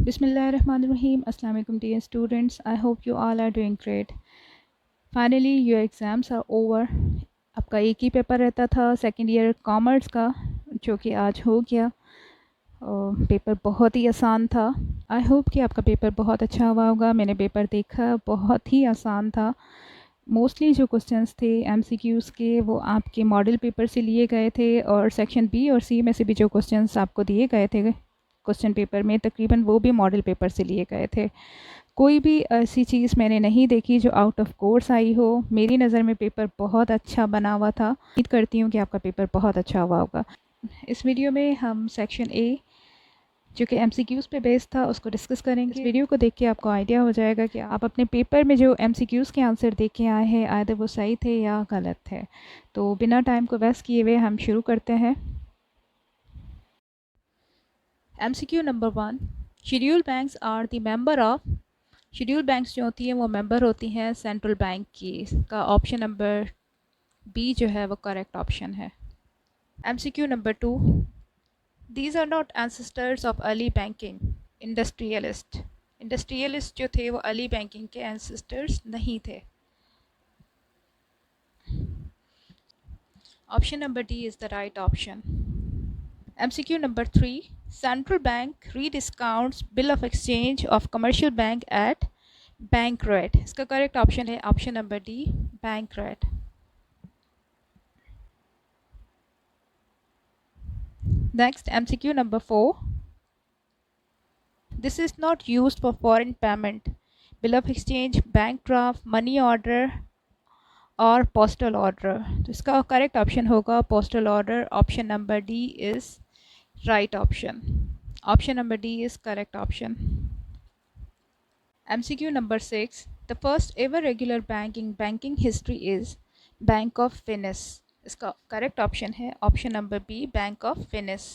Bismillahirrahmanirrahim. Assalamu alaikum dear students. I hope you all are doing great. Finally your exams are over. आपका एक ही paper रहता था second year commerce का, जो कि आज हो गया। पेपर बहुत ही आसान था। आई होप कि आपका पेपर बहुत अच्छा हुआ होगा। मैंने पेपर देखा, बहुत ही आसान था। मोस्टली जो क्वेश्चंस थे एमसीक्यूज़ के, वो आपके मॉडल पेपर से लिए गए थे, और सेक्शन बी और सी में से भी जो क्वेश्चंस आपको दिए गए थे क्वेश्चन पेपर में, तकरीबन वो भी मॉडल पेपर से लिए गए थे। कोई भी ऐसी चीज़ मैंने नहीं देखी जो आउट ऑफ कोर्स आई हो। मेरी नज़र में पेपर बहुत अच्छा बना हुआ था। उम्मीद करती हूँ कि आपका पेपर बहुत अच्छा हुआ होगा। इस वीडियो में हम सेक्शन ए, जो कि एमसीक्यूज़ पे बेस्ड था, उसको डिस्कस करेंगे। इस वीडियो को देख के आपको आइडिया हो जाएगा कि आप अपने पेपर में जो एमसीक्यूज़ के आंसर देख के आए हैं, आइदर वो सही थे या गलत थे। तो बिना टाइम को वेस्ट किए हुए हम शुरू करते हैं। MCQ number 1, schedule banks are the member of. Schedule banks जो होती हैं वो मेंबर होती हैं सेंट्रल बैंक की। इसका ऑप्शन नंबर बी जो है वो करेक्ट ऑप्शन है। MCQ number 2, these are not ancestors of early banking. Industrialist. Industrialist जो थे वो अर्ली बैंकिंग के एंसेस्टर्स नहीं थे। Option number D is the right option. MCQ number 3, Central Bank rediscounts bill of exchange of commercial bank at bank rate. इसका correct option है option number D, bank rate. Next MCQ number 4, this is not used for foreign payment, bill of exchange, bank draft, money order और postal order. तो इसका correct option होगा postal order. Option number D is right option. Option number D is correct option. MCQ number 6, the first ever regular bank in banking history is Bank of Venice. इसका correct option है option number B, bank of Venice.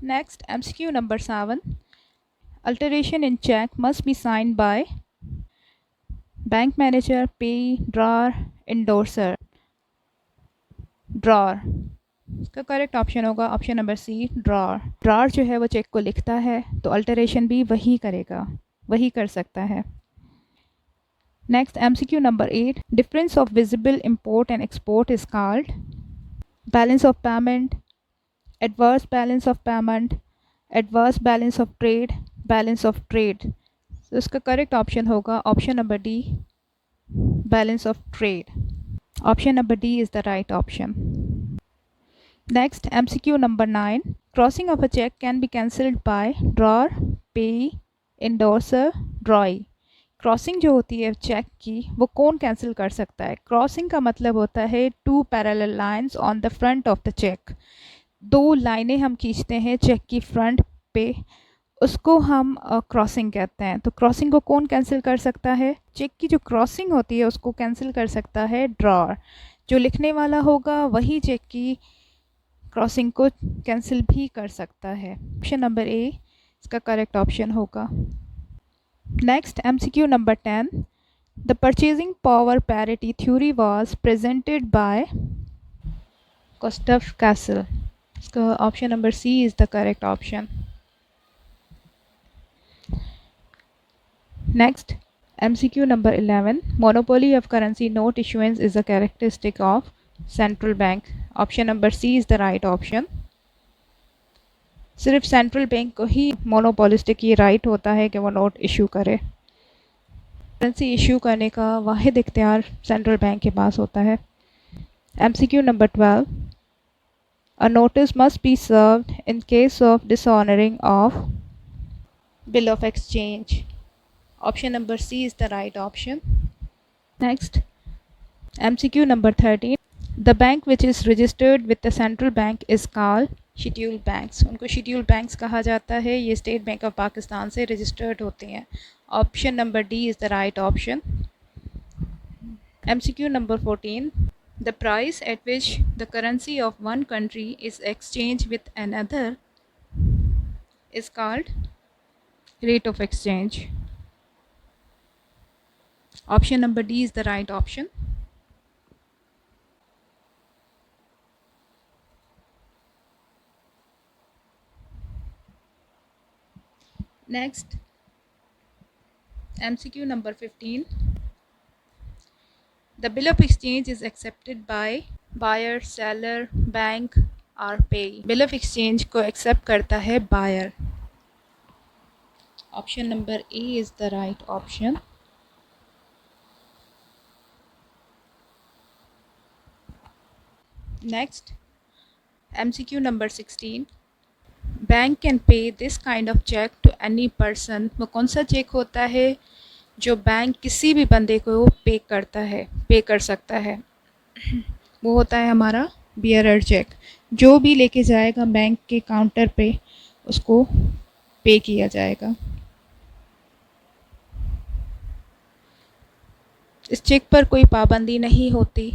Next MCQ number 7, alteration in check must be signed by bank manager, payee, drawer, endorser. Drawer. इसका correct option होगा option number C, drawer. Drawer जो है वो check को लिखता है, तो अल्टरेशन भी वही करेगा, वही कर सकता है। Next, MCQ number 8, difference of visible import and export is called balance of payment, adverse balance of payment, adverse balance of trade, balance of trade. So इसका करेक्ट ऑप्शन होगा option number D, balance of trade. Option number D is the right option. Next, MCQ number 9, crossing of a check can be cancelled by drawer, payee, endorser, drawee. Crossing जो होती है check की, वो कौन cancel कर सकता है? Crossing का मतलब होता है two parallel lines on the front of the cheque. दो लाइनें हम खींचते हैं चेक की फ्रंट पे, उसको हम क्रॉसिंग कहते हैं। तो क्रॉसिंग को कौन कैंसिल कर सकता है? चेक की जो क्रॉसिंग होती है उसको कैंसिल कर सकता है ड्रॉर। जो लिखने वाला होगा वही चेक की क्रॉसिंग को कैंसिल भी कर सकता है। ऑप्शन नंबर ए इसका करेक्ट ऑप्शन होगा। Next, MCQ number 10, the purchasing power parity theory was presented by Gustav Cassel. इसका option number C is the correct option. Next, MCQ number 11, monopoly of currency note issuance is a characteristic of central bank. Option number C is the right option. सिर्फ central bank को ही monopolistic ये right होता है कि वो note issue करे। Currency issue करने का वाहिद इख्तियार सेंट्रल बैंक के पास होता है। MCQ number 12, a notice must be served in case of dishonoring of bill of exchange. Option number C is the right option. Next, MCQ number 13, the bank which is registered with the central bank is called scheduled banks. उनको scheduled banks कहा जाता है। ये state bank of Pakistan से registered होते हैं। Option number D is the right option. MCQ number 14, the price at which the currency of one country is exchanged with another is called rate of exchange. Option number D is the right option. Next MCQ number 15. The bill of exchange is accepted by buyer, seller, bank or payee. Bill of exchange को accept करता है buyer. Option number A is the right option. Next MCQ number 16. Bank can pay this kind of cheque to any person. वो कौन सा check होता है जो bank किसी भी बंदे को पे कर सकता है. वो होता है हमारा बियरर चेक. जो भी लेके जाएगा बैंक के काउंटर पे उसको पे किया जाएगा. इस चेक पर कोई पाबंदी नहीं होती.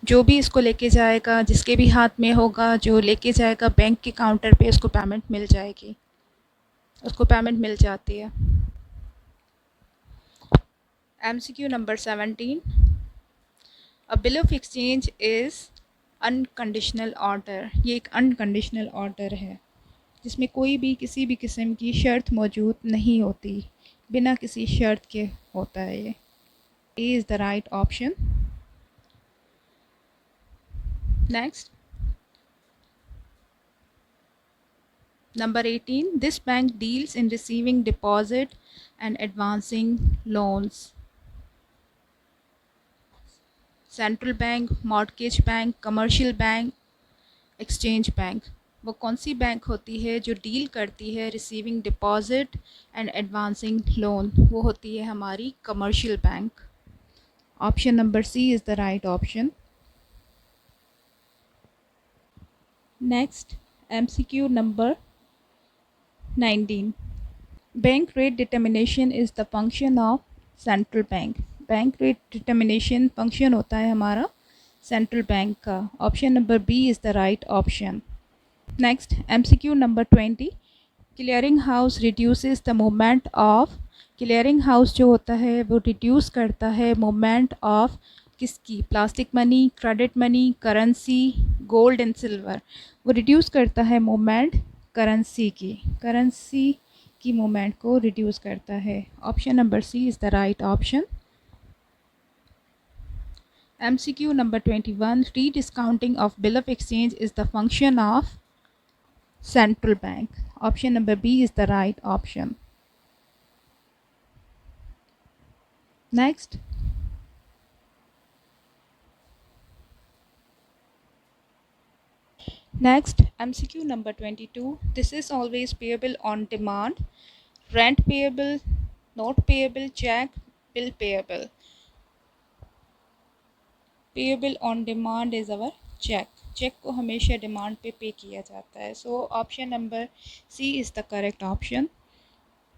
जो भी इसको लेके जाएगा, जिसके भी हाथ में होगा, जो लेके जाएगा बैंक के काउंटर पे, उसको पेमेंट मिल जाएगी, उसको पेमेंट मिल जाती है. MCQ number 17. A bill of exchange is unconditional order. ये एक अनकंडीशनल ऑर्डर है जिसमें कोई भी किसी भी किस्म की शर्त मौजूद नहीं होती, बिना किसी शर्त के होता है ये. ए is the right option. Next number 18. This bank deals in receiving deposit and advancing loans. Central bank, mortgage bank, commercial bank, exchange bank. वो कौन सी बैंक होती है जो डील करती है receiving deposit and advancing loan? वो होती है हमारी commercial bank. Option number C is the right option. Next MCQ number 19. Bank rate determination is the function of central bank. Bank rate determination function होता है हमारा central bank का. Option number B is the right option. Next MCQ number 20. Clearing house reduces the movement of. Clearing house जो होता है वो reduce करता है मूवमेंट ऑफ किसकी? Plastic money, credit money, currency, gold and silver. वो reduce करता है मूवमेंट करेंसी की मूवमेंट को रिड्यूस करता है. Option number C is the right option. MCQ number 21. Rediscounting of bill of exchange is the function of central bank. Option number B is the right option. Next MCQ number 22. This is always payable on demand. Rent payable, note payable, check, bill payable. Payable on demand is our check. Cheque को हमेशा demand पे किया जाता है. So option number C is the correct option.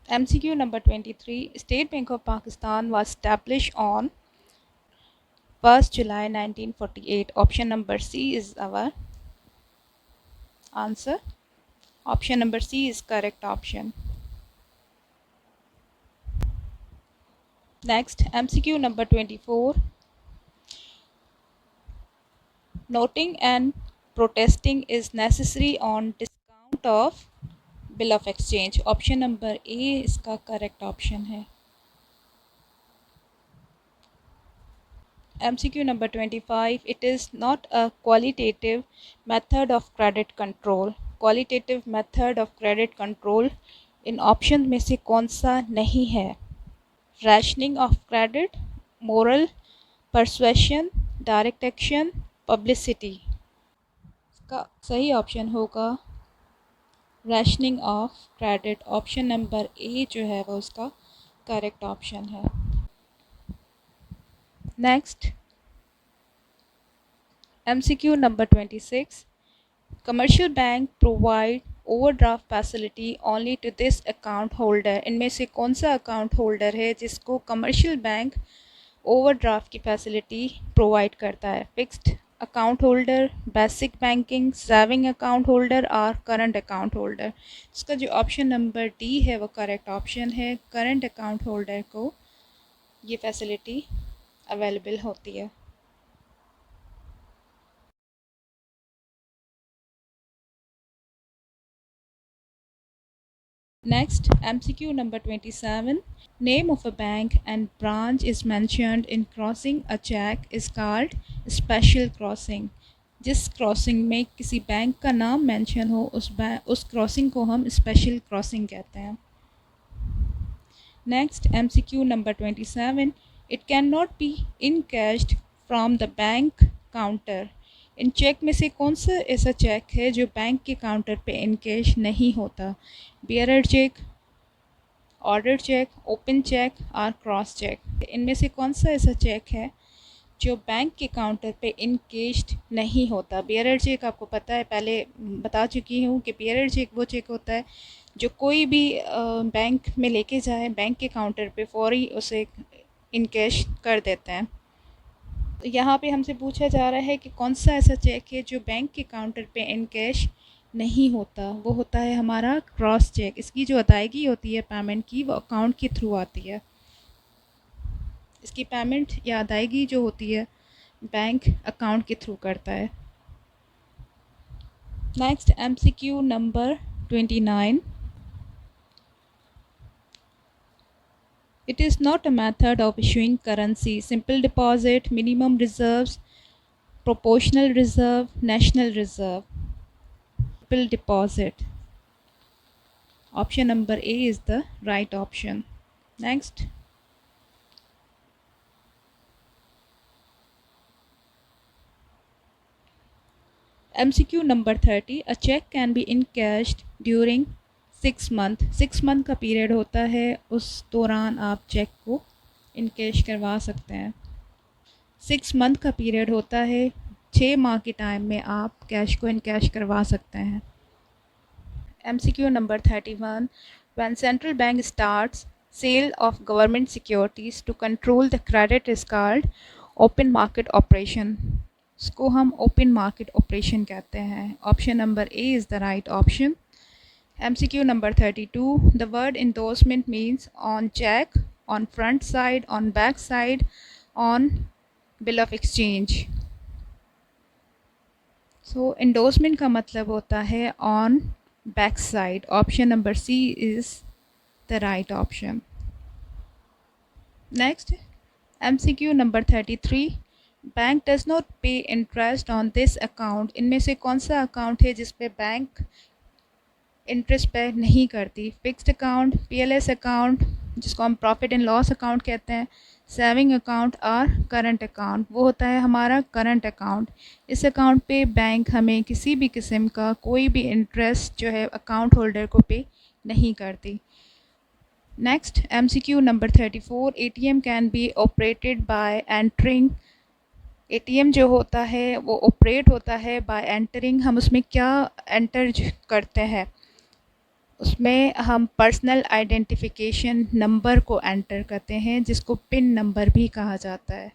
MCQ number 23. State Bank of Pakistan was established on 1st July 1948. Option number C is our answer. Option number C is correct option. Next MCQ number 24. Noting and protesting is necessary on discount of bill of exchange. Option number ए इसका correct option है. MCQ number 25. It is not a qualitative method of credit control. Qualitative method of credit control in option में से कौन सा नहीं है? Rationing of credit, moral persuasion, direct action, publicity. इसका सही ऑप्शन होगा rationing of credit. Option number A जो है वो उसका करेक्ट ऑप्शन है. Next MCQ number 26. Commercial bank provide overdraft facility only to this account holder. इनमें से कौन सा अकाउंट होल्डर है जिसको कमर्शियल बैंक ओवरड्राफ्ट की फैसिलिटी प्रोवाइड करता है? Fixed account holder, basic banking, saving account holder और करंट अकाउंट होल्डर. इसका जो ऑप्शन नंबर डी है वो करेक्ट ऑप्शन है. करंट अकाउंट होल्डर को ये फैसिलिटी अवेलेबल होती है. Next, MCQ number 27. Name of a bank and branch is mentioned in crossing a check is called special crossing. जिस क्रॉसिंग में किसी बैंक का नाम मेंशन हो उस क्रॉसिंग को हम स्पेशल क्रॉसिंग कहते हैं. Next, MCQ number 27. It cannot be encashed from the bank counter. इन चेक में से कौन सा ऐसा चेक है जो बैंक के काउंटर पे इनकैश नहीं होता? Bearer cheque, order cheque, open cheque और क्रॉस चेक. इनमें से कौन सा ऐसा चेक है जो बैंक के काउंटर पे इनकेश्ड नहीं होता? बियरर चेक आपको पता है, पहले बता चुकी हूँ कि बियरर चेक वो चेक होता है जो कोई भी बैंक में लेके जाए, बैंक के काउंटर पे फ़ौरी उसे इनकैश कर देते हैं. तो यहाँ पे हमसे पूछा जा रहा है कि कौन सा ऐसा चेक है जो बैंक के काउंटर पे इनकैश नहीं होता? वो होता है हमारा क्रॉस चेक. इसकी जो अदायगी होती है पेमेंट की, वो अकाउंट के थ्रू आती है. इसकी पेमेंट या अदायगी जो होती है बैंक अकाउंट के थ्रू करता है. Next, MCQ number 29. It is not a method of issuing currency. Simple deposit, minimum reserves, proportional reserve, national reserve. Simple deposit. Option number A is the right option. Next. MCQ number 30. A check can be encashed during 6 month. 6 month का period होता है, उस दौरान आप check को encash करवा सकते हैं. 6 मंथ का पीरियड होता है, 6 माह के टाइम में आप कैश को इनकैश करवा सकते हैं. MCQ number 31. When central bank starts sale of government securities to control the credit is called open market operation. इसको हम open market operation कहते हैं. Option number A is the right option. MCQ number 32. The word endorsement means on check, on front side, on back side, on bill of exchange. So endorsement का मतलब होता है on back side. Option number C is the right option. Next, MCQ number 33. Bank does not pay interest on this account. इनमें से कौन सा account है जिस पे बैंक इंटरेस्ट पे नहीं करती? फिक्स्ड अकाउंट, PLS अकाउंट जिसको हम प्रॉफिट एंड लॉस अकाउंट कहते हैं, सेविंग अकाउंट और करंट अकाउंट. वो होता है हमारा करंट अकाउंट. इस अकाउंट पे बैंक हमें किसी भी किस्म का कोई भी इंटरेस्ट जो है अकाउंट होल्डर को पे नहीं करती. Next, MCQ number 34. ATM can be operated by entering. ATM जो होता है वो ऑपरेट होता है बाय एंटरिंग. हम उसमें क्या एंटर करते हैं? उसमें हम पर्सनल आइडेंटिफिकेशन नंबर को एंटर करते हैं, जिसको पिन नंबर भी कहा जाता है.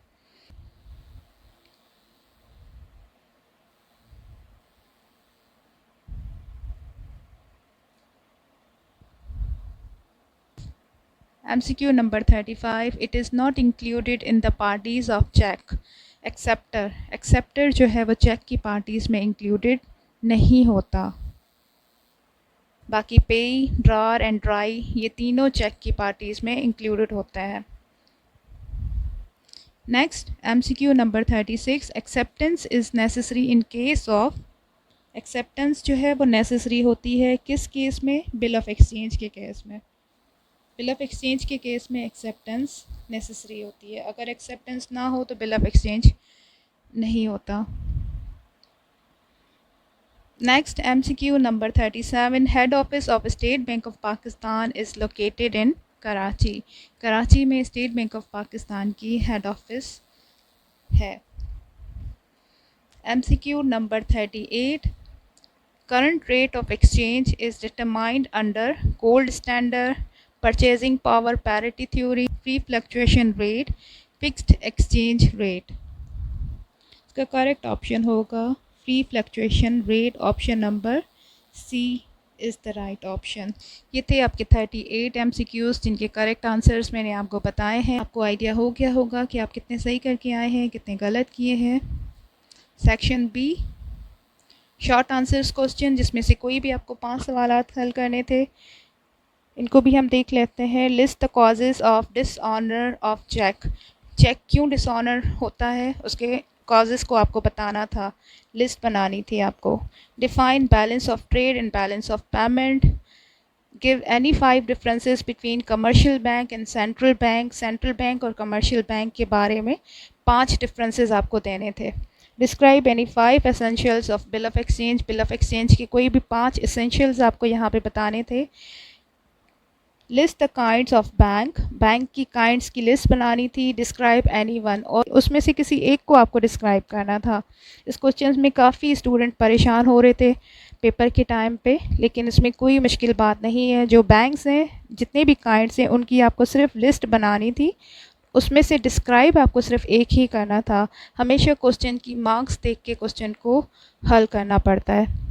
MCQ number 35. It is not included in the parties of check. Acceptor. Acceptor जो है वो चेक की पार्टीज़ में इंक्लूडेड नहीं होता. बाकी पे, ड्रॉर एंड ड्राई ये तीनों चेक की पार्टीज़ में इंक्लूडेड होते हैं. Next, MCQ number 36. Acceptance is necessary in case of. Acceptance जो है वो नेसेसरी होती है किस केस में? बिल ऑफ एक्सचेंज के केस में. बिल ऑफ एक्सचेंज के केस में एक्सेप्टेंस नेसेसरी होती है. अगर एक्सेप्टेंस ना हो तो बिल ऑफ एक्सचेंज नहीं होता. Next, MCQ number 37. Head office of state bank of Pakistan is located in Karachi. Karachi में स्टेट बैंक ऑफ पाकिस्तान की हेड ऑफिस है. MCQ number 38. Current rate of exchange is determined under gold standard, purchasing power parity theory, free fluctuation rate, fixed exchange rate. इसका correct option होगा free fluctuation rate. Option number C is the right option. ये थे आपके 38 MCQs जिनके correct answers मैंने आपको बताए हैं. आपको आइडिया हो गया होगा कि आप कितने सही करके आए हैं, कितने गलत किए हैं. Section B, short answers question, जिसमें से कोई भी आपको 5 सवाल हल करने थे. इनको भी हम देख लेते हैं। List the causes of dishonour of cheque. Cheque क्यों डिसऑनर होता है, उसके कॉजेज़ को आपको बताना था, लिस्ट बनानी थी आपको। Define balance of trade and balance of payment. Give any 5 differences between commercial bank and central bank. Central bank और कमर्शियल बैंक के बारे में 5 डिफरेंसेस आपको देने थे। Describe any 5 essentials of bill of exchange. Bill of exchange के कोई भी 5 एसेंशियल्स आपको यहाँ पे बताने थे। List the kinds of bank. Bank की काइंड्स की लिस्ट बनानी थी। डिस्क्राइब एनी वन, और उसमें से किसी एक को आपको डिस्क्राइब करना था। इस क्वेश्चन में काफ़ी स्टूडेंट परेशान हो रहे थे पेपर के टाइम पे, लेकिन इसमें कोई मुश्किल बात नहीं है। जो बैंक्स हैं, जितने भी काइंड्स हैं, उनकी आपको सिर्फ लिस्ट बनानी थी। उसमें से डिस्क्राइब आपको सिर्फ एक ही करना था। हमेशा क्वेश्चन की मार्क्स देख के क्वेश्चन को हल करना पड़ता है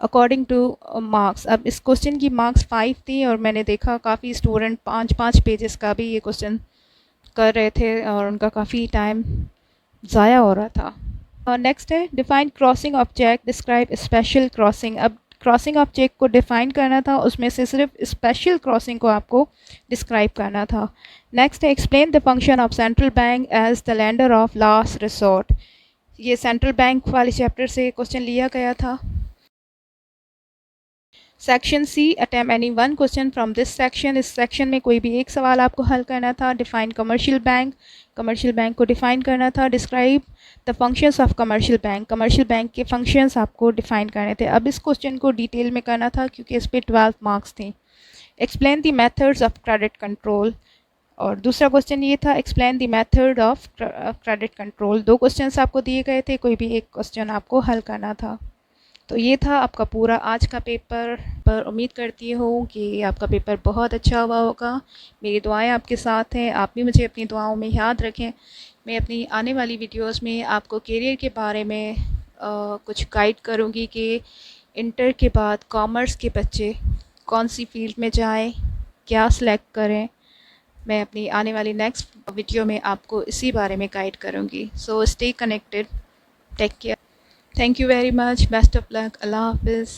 अकॉर्डिंग टू मार्क्स। अब इस क्वेश्चन की मार्क्स 5 थी, और मैंने देखा काफ़ी स्टूडेंट 5-5 पेजेस का भी ये क्वेश्चन कर रहे थे, और उनका काफ़ी टाइम ज़ाया हो रहा था। और नेक्स्ट है define crossing of cheque. Describe special crossing. अब क्रॉसिंग ऑफ चेक को डिफाइन करना था, उसमें से सिर्फ स्पेशल क्रॉसिंग को आपको डिस्क्राइब करना था। नेक्स्ट है explain the function of central bank as the lender of last resort. ये सेंट्रल बैंक वाले चैप्टर से क्वेश्चन लिया गया था। Section C, attempt any one question from this section. इस सेक्शन में कोई भी एक सवाल आपको हल करना था। Define commercial bank. Commercial bank को डिफाइन करना था। Describe the functions of commercial bank. Commercial bank के फंक्शंस आपको डिफाइन करने थे। अब इस क्वेश्चन को डिटेल में करना था, क्योंकि इस पर 12 मार्क्स थे। Explain the methods of credit control. और दूसरा क्वेश्चन ये था, explain the method of credit control. 2 question आपको दिए गए थे, कोई भी एक क्वेश्चन आपको हल करना था। तो ये था आपका पूरा आज का पेपर। पर उम्मीद करती हूँ कि आपका पेपर बहुत अच्छा हुआ होगा। मेरी दुआएं आपके साथ हैं, आप भी मुझे अपनी दुआओं में याद रखें। मैं अपनी आने वाली वीडियोस में आपको करियर के बारे में कुछ गाइड करूँगी कि इंटर के बाद कॉमर्स के बच्चे कौन सी फील्ड में जाएं, क्या सिलेक्ट करें। मैं अपनी आने वाली नेक्स्ट वीडियो में आपको इसी बारे में गाइड करूँगी। So stay connected, take care. Thank you very much. Best of luck. Allah Hafiz.